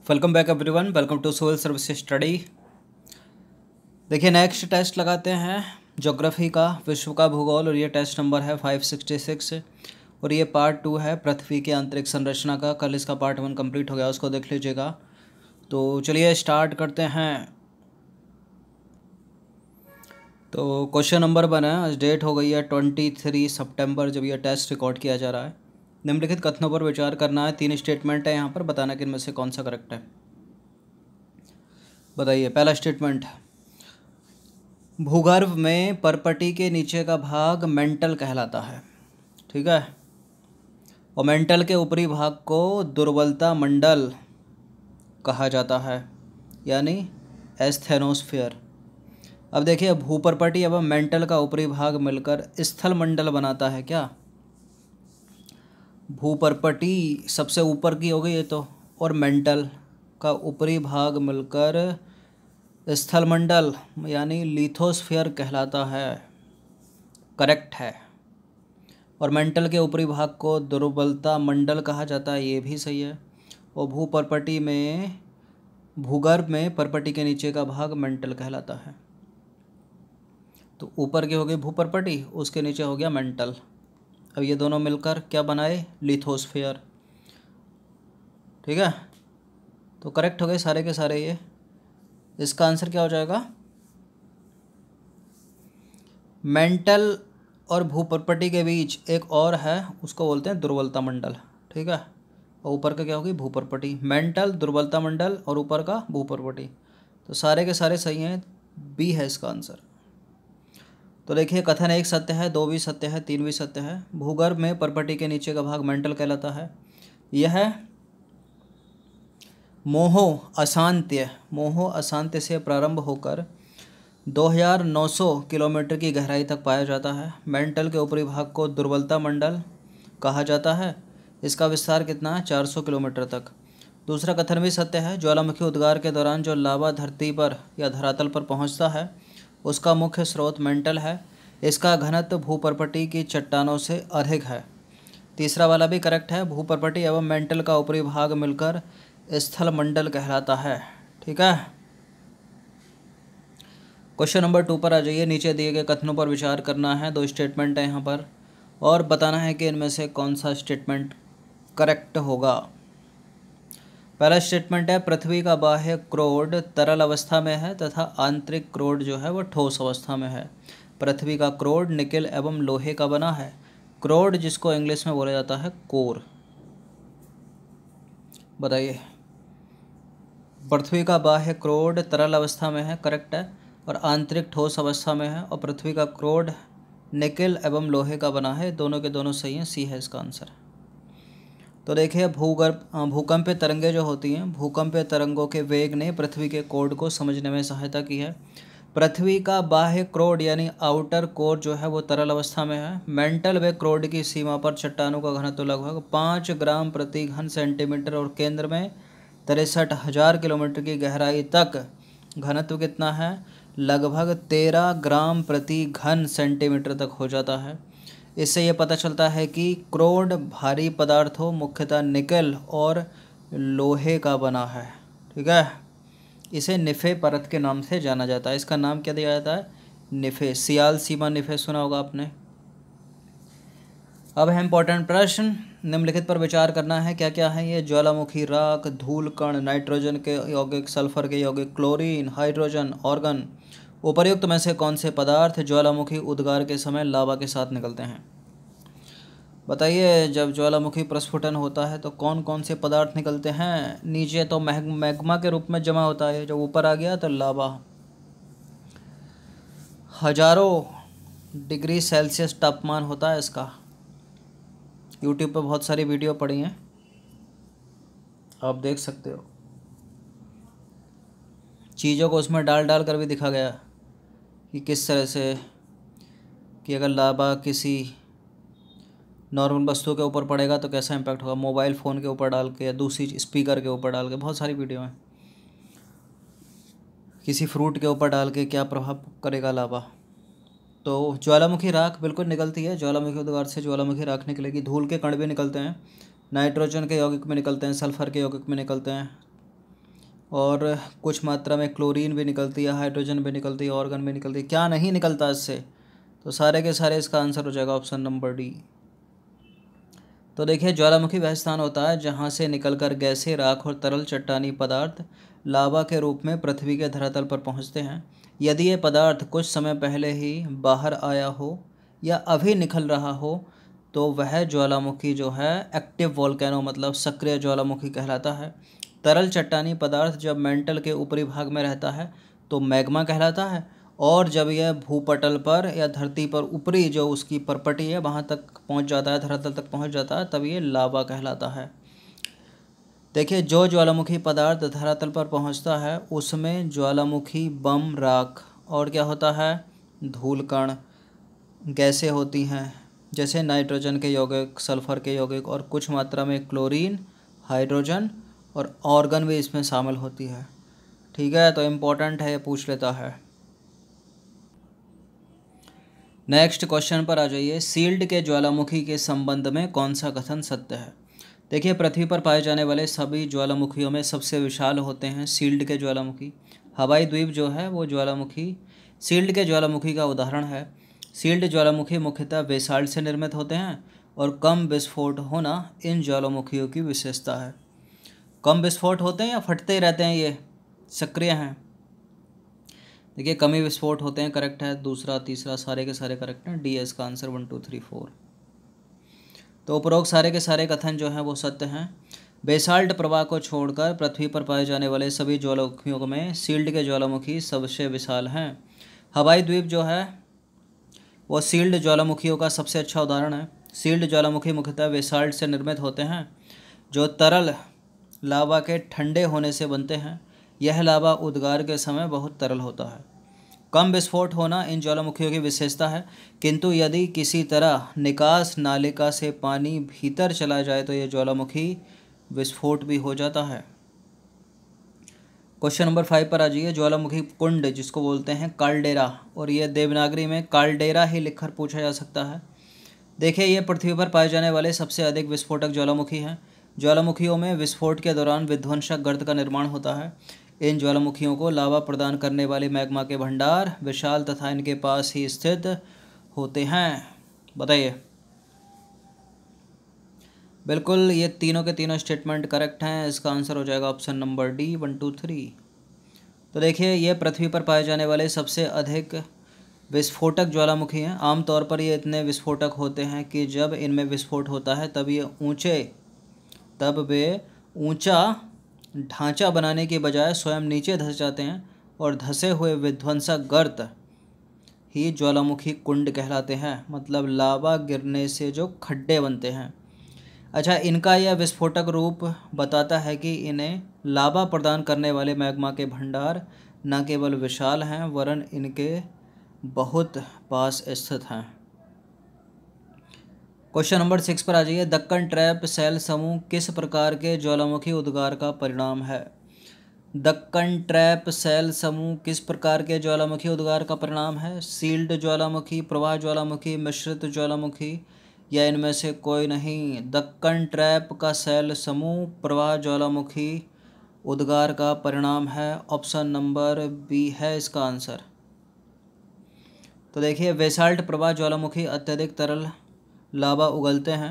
Welcome back everyone, welcome to civil service study. देखिए next test लगाते हैं geography का, विश्व का भूगोल, और ये टेस्ट नंबर है 566 और ये पार्ट 2 है पृथ्वी की आंतरिक संरचना का। कल इसका पार्ट 1 कंप्लीट हो गया, उसको देख लीजिएगा। तो चलिए स्टार्ट करते हैं। तो क्वेश्चन नंबर 1 है, आज डेट हो गई है 23 सितंबर जब यह टेस्ट रिकॉर्ड किया जा रहा है। निम्नलिखित कथनों पर विचार करना है। 3 स्टेटमेंट है यहाँ पर, बताना कि इनमें से कौन सा करेक्ट है। बताइए। पहला स्टेटमेंट, भूगर्भ में परपटी के नीचे का भाग मेंटल कहलाता है। ठीक है। और मेंटल के ऊपरी भाग को दुर्बलता मंडल कहा जाता है, यानी एस्थेनोस्फीयर। अब देखिए, भूपरपटी एवं मेंटल का ऊपरी भाग मिलकर स्थल मंडल बनाता है क्या। भूपरपटी सबसे ऊपर की हो गई ये तो, और मेंटल का ऊपरी भाग मिलकर स्थल मंडल यानी लिथोस्फीयर कहलाता है। करेक्ट है। और मेंटल के ऊपरी भाग को दुर्बलता मंडल कहा जाता है, ये भी सही है। और भूपरपटी में, भूगर्भ में परपटी के नीचे का भाग मेंटल कहलाता है। तो ऊपर की हो गई भूपरपटी, उसके नीचे हो गया मेंटल। अब ये दोनों मिलकर क्या बनाए, लिथोस्फीयर। ठीक है। तो करेक्ट हो गए सारे के सारे ये। इसका आंसर क्या हो जाएगा, मेंटल और भूपरपटी के बीच एक और है, उसको बोलते हैं दुर्बलता मंडल। ठीक है। और ऊपर का क्या होगी, भूपरपटी। मेंटल, दुर्बलता मंडल और ऊपर का भूपरपटी। तो सारे के सारे सही हैं, बी है इसका आंसर। तो देखिए, कथन 1 सत्य है, 2 भी सत्य है, 3 भी सत्य है। भूगर्भ में परपटी के नीचे का भाग मेंटल कहलाता है। यह मोहो अशांत्य से प्रारंभ होकर 2900 किलोमीटर की गहराई तक पाया जाता है। मेंटल के ऊपरी भाग को दुर्बलता मंडल कहा जाता है। इसका विस्तार कितना है, 400 किलोमीटर तक। दूसरा कथन भी सत्य है, ज्वालामुखी उद्गार के दौरान जो लावा धरती पर या धरातल पर पहुंचता है उसका मुख्य स्रोत मेंटल है। इसका घनत्व भूपरपटी की चट्टानों से अधिक है। तीसरा वाला भी करेक्ट है, भूपरपटी एवं मेंटल का ऊपरी भाग मिलकर स्थल मंडल कहलाता है। ठीक है। क्वेश्चन नंबर 2 पर आ जाइए। नीचे दिए गए कथनों पर विचार करना है। 2 स्टेटमेंट है यहाँ पर, और बताना है कि इनमें से कौन सा स्टेटमेंट करेक्ट होगा। पहला स्टेटमेंट है, पृथ्वी का बाह्य क्रोड तरल अवस्था में है तथा आंतरिक क्रोड जो है वह ठोस अवस्था में है। पृथ्वी का क्रोड निकेल एवं लोहे का बना है। क्रोड जिसको इंग्लिश में बोला जाता है कोर। बताइए। पृथ्वी का बाह्य क्रोड तरल अवस्था में है, करेक्ट है। और आंतरिक ठोस अवस्था में है। और पृथ्वी का क्रोड निकेल एवं लोहे का बना है। दोनों के दोनों सही हैं, सी है इसका आंसर। तो देखिए, भूकंपीय तरंगें जो होती हैं, भूकंपीय तरंगों के वेग ने पृथ्वी के कोड को समझने में सहायता की है। पृथ्वी का बाह्य क्रोड यानी आउटर कोर जो है वो तरल अवस्था में है। मेंटल व क्रोड की सीमा पर चट्टानों का घनत्व लगभग 5 ग्राम प्रति घन सेंटीमीटर और केंद्र में 63,000 किलोमीटर की गहराई तक घनत्व कितना है, लगभग 13 ग्राम प्रति घन सेंटीमीटर तक हो जाता है। इससे यह पता चलता है कि क्रोड भारी पदार्थों मुख्यतः निकेल और लोहे का बना है। ठीक है। इसे निफे परत के नाम से जाना जाता है। इसका नाम क्या दिया जाता है, निफे। सियाल सीमा निफे सुना होगा आपने। अब है इंपॉर्टेंट प्रश्न। निम्नलिखित पर विचार करना है। क्या क्या है ये, ज्वालामुखी राख, धूल कण, नाइट्रोजन के यौगिक, सल्फर के यौगिक, क्लोरीन, हाइड्रोजन, ऑर्गन। उपर्युक्त में से कौन से पदार्थ ज्वालामुखी उद्गार के समय लावा के साथ निकलते हैं। बताइए, जब ज्वालामुखी प्रस्फुटन होता है तो कौन कौन से पदार्थ निकलते हैं। नीचे तो मैग्मा के रूप में जमा होता है, जब ऊपर आ गया तो लावा। हजारों डिग्री सेल्सियस तापमान होता है इसका। यूट्यूब पर बहुत सारी वीडियो पड़ी हैं, आप देख सकते हो। चीज़ों को उसमें डाल डाल कर भी दिखा गया कि किस तरह से, कि अगर लावा किसी नॉर्मल वस्तु के ऊपर पड़ेगा तो कैसा इम्पैक्ट होगा, मोबाइल फ़ोन के ऊपर डाल के या दूसरी स्पीकर के ऊपर डाल के, बहुत सारी वीडियो हैं। किसी फ्रूट के ऊपर डाल के क्या प्रभाव करेगा लावा। तो ज्वालामुखी राख बिल्कुल निकलती है, ज्वालामुखी उद्गार से ज्वालामुखी राख निकलेगी। धूल के कण भी निकलते हैं, नाइट्रोजन के यौगिक में निकलते हैं, सल्फर के यौगिक में निकलते हैं। और कुछ मात्रा में क्लोरीन भी निकलती है, हाइड्रोजन भी निकलती है, ऑर्गन भी निकलती है। क्या नहीं निकलता इससे? तो सारे के सारे इसका आंसर हो जाएगा ऑप्शन नंबर डी। तो देखिए, ज्वालामुखी वह स्थान होता है जहाँ से निकलकर गैसें, राख और तरल चट्टानी पदार्थ लावा के रूप में पृथ्वी के धरातल पर पहुँचते हैं। यदि ये पदार्थ कुछ समय पहले ही बाहर आया हो या अभी निकल रहा हो तो वह ज्वालामुखी जो है एक्टिव वोल्केनो मतलब सक्रिय ज्वालामुखी कहलाता है। तरल चट्टानी पदार्थ जब मेंटल के ऊपरी भाग में रहता है तो मैग्मा कहलाता है, और जब यह भूपटल पर या धरती पर ऊपरी जो उसकी परपटी है वहाँ तक पहुँच जाता है, धरातल तक पहुँच जाता है, तब ये लावा कहलाता है। देखिए, जो ज्वालामुखी पदार्थ धरातल पर पहुँचता है उसमें ज्वालामुखी बम, राख और क्या होता है, धूल कण, गैसें होती हैं, जैसे नाइट्रोजन के यौगिक, सल्फर के यौगिक और कुछ मात्रा में क्लोरीन, हाइड्रोजन और ऑर्गन भी इसमें शामिल होती है। ठीक है, तो इम्पोर्टेंट है, पूछ लेता है। नेक्स्ट क्वेश्चन पर आ जाइए। सील्ड के ज्वालामुखी के संबंध में कौन सा कथन सत्य है? देखिए, पृथ्वी पर पाए जाने वाले सभी ज्वालामुखियों में सबसे विशाल होते हैं सील्ड के ज्वालामुखी। हवाई द्वीप जो है वो ज्वालामुखी सील्ड के ज्वालामुखी का उदाहरण है। सील्ड ज्वालामुखी मुख्यतः बेसाल्ट से निर्मित होते हैं और कम विस्फोट होना इन ज्वालामुखियों की विशेषता है। कम विस्फोट होते हैं या फटते ही रहते हैं, ये सक्रिय हैं? देखिए, कमी विस्फोट होते हैं, करेक्ट है। दूसरा, तीसरा सारे के सारे करेक्ट हैं। डी है इसका आंसर, 1 2 3 4। तो उपरोक्त सारे के सारे कथन जो हैं वो सत्य हैं। बेसाल्ट प्रवाह को छोड़कर पृथ्वी पर पाए जाने वाले सभी ज्वालामुखियों में सील्ड के ज्वालामुखी सबसे विशाल हैं। हवाई द्वीप जो है वो सील्ड ज्वालामुखियों का सबसे अच्छा उदाहरण है। सील्ड ज्वालामुखी मुख्यतः बेसाल्ट से निर्मित होते हैं जो तरल लावा के ठंडे होने से बनते हैं। यह लावा उद्गार के समय बहुत तरल होता है। कम विस्फोट होना इन ज्वालामुखियों की विशेषता है, किंतु यदि किसी तरह निकास नालिका से पानी भीतर चला जाए तो यह ज्वालामुखी विस्फोट भी हो जाता है। क्वेश्चन नंबर 5 पर आ जाइए। ज्वालामुखी कुंड जिसको बोलते हैं काल्डेरा, और यह देवनागरी में काल्डेरा ही लिखकर पूछा जा सकता है। देखिए, ये पृथ्वी पर पाए जाने वाले सबसे अधिक विस्फोटक ज्वालामुखी हैं। ज्वालामुखियों में विस्फोट के दौरान विध्वंसक गर्त का निर्माण होता है। इन ज्वालामुखियों को लावा प्रदान करने वाले मैग्मा के भंडार विशाल तथा इनके पास ही स्थित होते हैं। बताइए। बिल्कुल, ये तीनों के तीनों स्टेटमेंट करेक्ट हैं। इसका आंसर हो जाएगा ऑप्शन नंबर डी, 1 2 3। तो देखिए, ये पृथ्वी पर पाए जाने वाले सबसे अधिक विस्फोटक ज्वालामुखी हैं। आमतौर पर ये इतने विस्फोटक होते हैं कि जब इनमें विस्फोट होता है तब वे ऊंचा ढांचा बनाने के बजाय स्वयं नीचे धंस जाते हैं, और धंसे हुए विध्वंसक गर्त ही ज्वालामुखी कुंड कहलाते हैं, मतलब लावा गिरने से जो खड्डे बनते हैं। अच्छा, इनका यह विस्फोटक रूप बताता है कि इन्हें लावा प्रदान करने वाले मैग्मा के भंडार न केवल विशाल हैं वरन इनके बहुत पास स्थित हैं। क्वेश्चन नंबर 6 पर आ जाइए। दक्कन ट्रैप सेल समूह किस प्रकार के ज्वालामुखी उद्गार का परिणाम है? दक्कन ट्रैप सेल समूह किस प्रकार के ज्वालामुखी उद्गार का परिणाम है? सील्ड ज्वालामुखी, प्रवाह ज्वालामुखी, मिश्रित ज्वालामुखी या इनमें से कोई नहीं? दक्कन ट्रैप का सेल समूह प्रवाह ज्वालामुखी उद्गार का परिणाम है। ऑप्शन नंबर बी है इसका आंसर। तो देखिए, बेसाल्ट प्रवाह ज्वालामुखी अत्यधिक तरल लावा उगलते हैं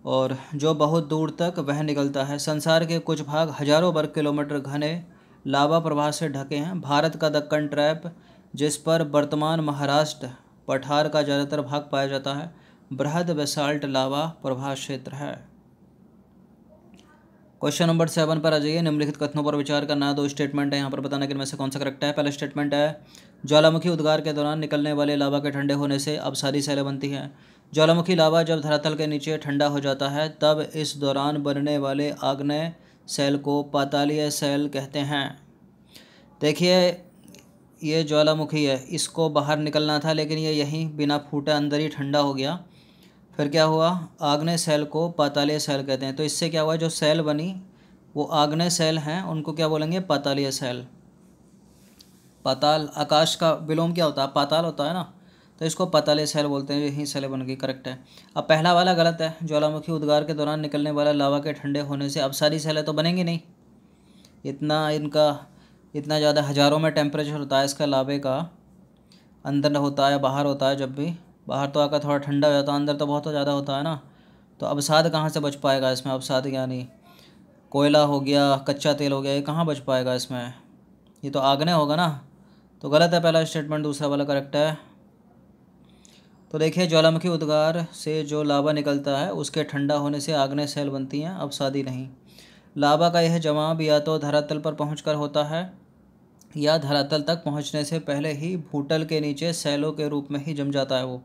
और जो बहुत दूर तक वह निकलता है। संसार के कुछ भाग हजारों वर्ग किलोमीटर घने लावा प्रवाह से ढके हैं। भारत का दक्कन ट्रैप, जिस पर वर्तमान महाराष्ट्र पठार का ज़्यादातर भाग पाया जाता है, बृहद बेसाल्ट लावा प्रवाह क्षेत्र है। क्वेश्चन नंबर 7 पर आ जाइए। निम्नलिखित कथनों पर विचार करना है। 2 स्टेटमेंट है यहाँ पर, बताना कि इनमें से कौन सा करेक्ट है। पहला स्टेटमेंट है, ज्वालामुखी उद्गार के दौरान निकलने वाले लावा के ठंडे होने से अपसारी सेलें बनती हैं। ज्वालामुखी लावा जब धरातल के नीचे ठंडा हो जाता है तब इस दौरान बनने वाले आग्नेय सेल को पातालीय सेल कहते हैं। देखिए, ये ज्वालामुखी है, इसको बाहर निकलना था लेकिन ये यहीं बिना फूटे अंदर ही ठंडा हो गया। फिर क्या हुआ? आग्नेय सेल को पातालीय सेल कहते हैं। तो इससे क्या हुआ, जो सेल बनी वो आग्नेय सेल हैं, उनको क्या बोलेंगे? पातालीय सेल। पाताल, आकाश का विलोम क्या होता है? पाताल होता है ना, तो इसको पातालीय सेल बोलते हैं। यही सेल बन गई, करेक्ट है। अब पहला वाला गलत है। ज्वालामुखी उद्गार के दौरान निकलने वाला लावा के ठंडे होने से अपसारी सेलें तो बनेंगी नहीं, इतना ज़्यादा हज़ारों में टेम्परेचर होता है इसका लावे का, अंदर होता है बाहर होता है, जब भी बाहर तो आकर थोड़ा ठंडा हो जाता है, अंदर तो बहुत ज़्यादा होता है ना, तो अवसाद कहाँ से बच पाएगा इसमें? अवसाद यानी कोयला हो गया, कच्चा तेल हो गया, ये कहाँ बच पाएगा इसमें? ये तो आग्नेय होगा ना, तो गलत है पहला स्टेटमेंट, दूसरा वाला करेक्ट है। तो देखिए ज्वालामुखी उद्गार से जो लावा निकलता है उसके ठंडा होने से आग्नेय सेल बनती हैं, अवसादी नहीं। लावा का यह जमाव या तो धरातल पर पहुंचकर होता है या धरातल तक पहुंचने से पहले ही भूतल के नीचे सेलों के रूप में ही जम जाता है वो।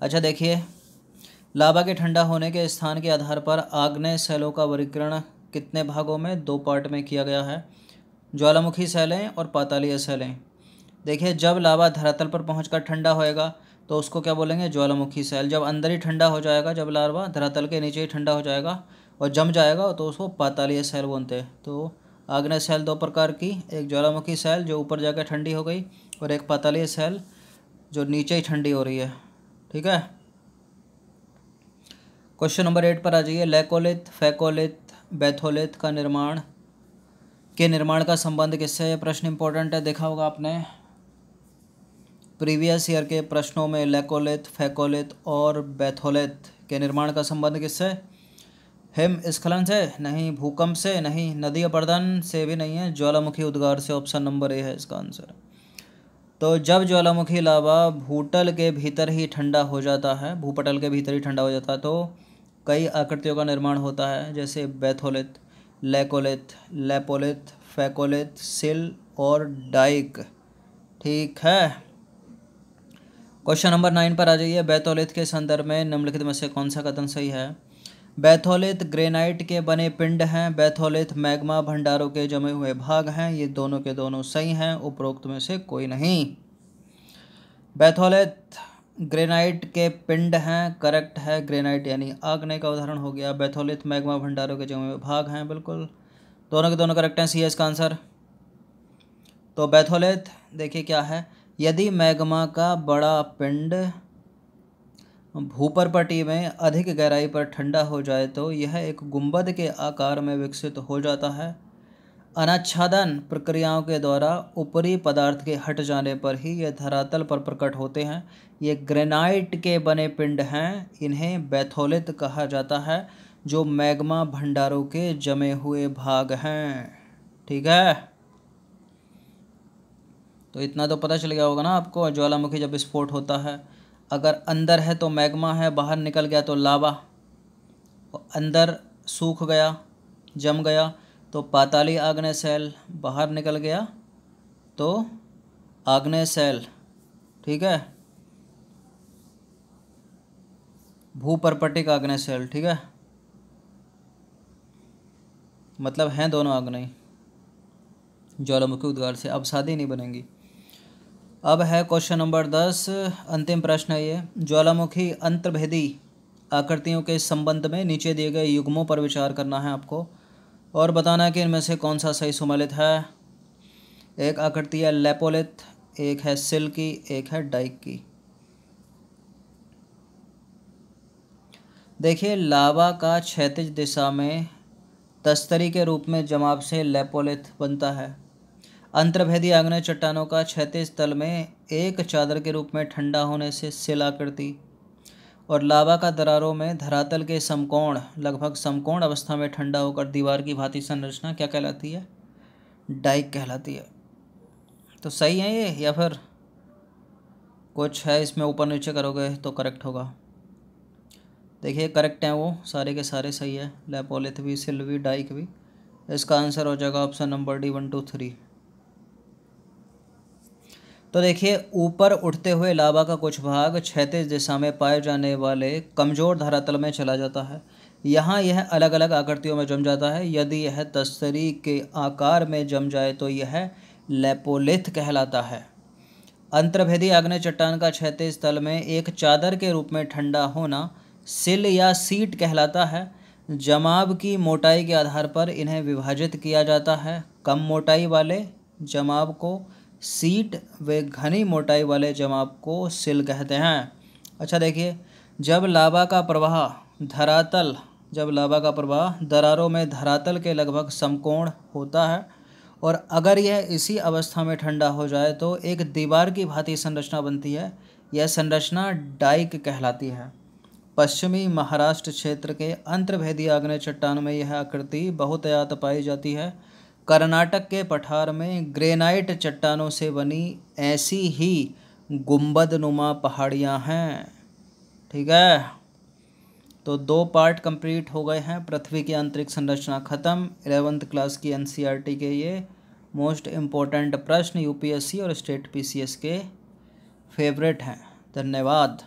अच्छा देखिए, लावा के ठंडा होने के स्थान के आधार पर आग्नेय सेलों का वर्गीकरण कितने भागों में? 2 पार्ट में किया गया है, ज्वालामुखी सेलें और पातालीय सेलें। देखिए जब लावा धरातल पर पहुंचकर ठंडा होएगा तो उसको क्या बोलेंगे? ज्वालामुखी सेल। जब अंदर ही ठंडा हो जाएगा, जब लावा धरातल के नीचे ही ठंडा हो जाएगा और जम जाएगा तो उसको पातालीय सेल बोलते हैं। तो आग्नेय सेल 2 प्रकार की, एक ज्वालामुखी सेल जो ऊपर जाकर ठंडी हो गई और एक पातालीय सेल जो नीचे ही ठंडी हो रही है। ठीक है, क्वेश्चन नंबर 8 पर आ जाइए। लेकोलिथ, फैकोलिथ, बैथोलिथ के निर्माण का संबंध किससे? ये प्रश्न इंपॉर्टेंट है, देखा होगा आपने प्रीवियस ईयर के प्रश्नों में। लेकोलिथ, फैकोलिथ और बैथोलिथ के निर्माण का संबंध किससे? हिमस्खलन से नहीं, भूकंप से नहीं, नदी अपरदन से भी नहीं है, ज्वालामुखी उद्गार से। ऑप्शन नंबर ए है इसका आंसर। तो जब ज्वालामुखी लावा भूतल के भीतर ही ठंडा हो जाता है, भूपटल के भीतर ही ठंडा हो जाता है, तो कई आकृतियों का निर्माण होता है, जैसे बैथोलिथ, लेकोलिथ, लेपोलिथ, फैकोलिथ, सिल और डाइक। ठीक है, क्वेश्चन नंबर 9 पर आ जाइए। बैथोलिथ के संदर्भ में निम्नलिखित में से कौन सा कथन सही है? बैथोलिथ ग्रेनाइट के बने पिंड हैं, बैथोलिथ मैग्मा भंडारों के जमे हुए भाग हैं। ये दोनों के दोनों सही हैं, उपरोक्त में से कोई नहीं। बैथोलिथ ग्रेनाइट के पिंड हैं, करेक्ट है। ग्रेनाइट यानी आग्नेय का उदाहरण हो गया। बैथोलिथ मैग्मा भंडारों के जमे हुए भाग हैं, बिल्कुल दोनों के दोनों करेक्ट हैं, सी है इसका आंसर। तो बैथोलिथ देखिए क्या है, यदि मैग्मा का बड़ा पिंड भूपरपटी में अधिक गहराई पर ठंडा हो जाए तो यह एक गुंबद के आकार में विकसित हो जाता है। अनाच्छादन प्रक्रियाओं के द्वारा ऊपरी पदार्थ के हट जाने पर ही ये धरातल पर प्रकट होते हैं। ये ग्रेनाइट के बने पिंड हैं, इन्हें बैथोलिथ कहा जाता है, जो मैग्मा भंडारों के जमे हुए भाग हैं। ठीक है, तो इतना तो पता चल गया होगा ना आपको। ज्वालामुखी जब विस्फोट होता है, अगर अंदर है तो मैग्मा है, बाहर निकल गया तो लावा, अंदर सूख गया, जम गया तो पाताली आग्नेय सेल, बाहर निकल गया तो आग्नेय सेल। ठीक है, भूपरपटिक आग्नेय सेल। ठीक है, मतलब हैं दोनों आग्नेय, ज्वालामुखी उद्गार से अवसादी नहीं बनेंगी। अब है क्वेश्चन नंबर 10, अंतिम प्रश्न है ये। ज्वालामुखी अंतर्भेदी आकृतियों के संबंध में नीचे दिए गए युग्मों पर विचार करना है आपको और बताना है कि इनमें से कौन सा सही सुमेलित है। एक आकृति है लेपोलिथ, एक है सिल की, एक है डाइक की। देखिए लावा का क्षैतिज दिशा में तस्तरी के रूप में जमाव से लेपोलिथ बनता है। अंतर्भेदी आग्नेय चट्टानों का क्षैतिज तल में एक चादर के रूप में ठंडा होने से सिल आकृति, और लावा का दरारों में धरातल के समकोण, लगभग समकोण अवस्था में ठंडा होकर दीवार की भांति संरचना क्या कहलाती है? डाइक कहलाती है। तो सही है ये, या फिर कुछ है इसमें ऊपर नीचे करोगे तो करेक्ट होगा? देखिए करेक्ट हैं वो, सारे के सारे सही है, लेपोलिथ भी, सिल भी, डाइक भी। इसका आंसर हो जाएगा ऑप्शन नंबर डी, 1 2 3। तो देखिए ऊपर उठते हुए लावा का कुछ भाग क्षैतिज दिशा में पाए जाने वाले कमज़ोर धरातल में चला जाता है। यहाँ यह अलग अलग आकृतियों में जम जाता है। यदि यह तस्तरी के आकार में जम जाए तो यह लेपोलिथ कहलाता है। अंतर्भेदी आग्नेय चट्टान का क्षैतिज तल में एक चादर के रूप में ठंडा होना सिल या सीट कहलाता है। जमाव की मोटाई के आधार पर इन्हें विभाजित किया जाता है। कम मोटाई वाले जमाव को सीट व घनी मोटाई वाले जमाव को सिल कहते हैं। अच्छा देखिए, जब लावा का प्रवाह दरारों में धरातल के लगभग समकोण होता है और अगर यह इसी अवस्था में ठंडा हो जाए तो एक दीवार की भांति संरचना बनती है। यह संरचना डाइक कहलाती है। पश्चिमी महाराष्ट्र क्षेत्र के अंतर्भेदी आग्नेय चट्टान में यह आकृति बहुतायत पाई जाती है। कर्नाटक के पठार में ग्रेनाइट चट्टानों से बनी ऐसी ही गुंबदनुमा पहाड़ियाँ हैं। ठीक है, तो 2 पार्ट कंप्लीट हो गए हैं। पृथ्वी की आंतरिक संरचना खत्म। 11th क्लास की एनसीईआरटी के ये मोस्ट इम्पोर्टेंट प्रश्न यूपीएससी और स्टेट पीसीएस के फेवरेट हैं। धन्यवाद।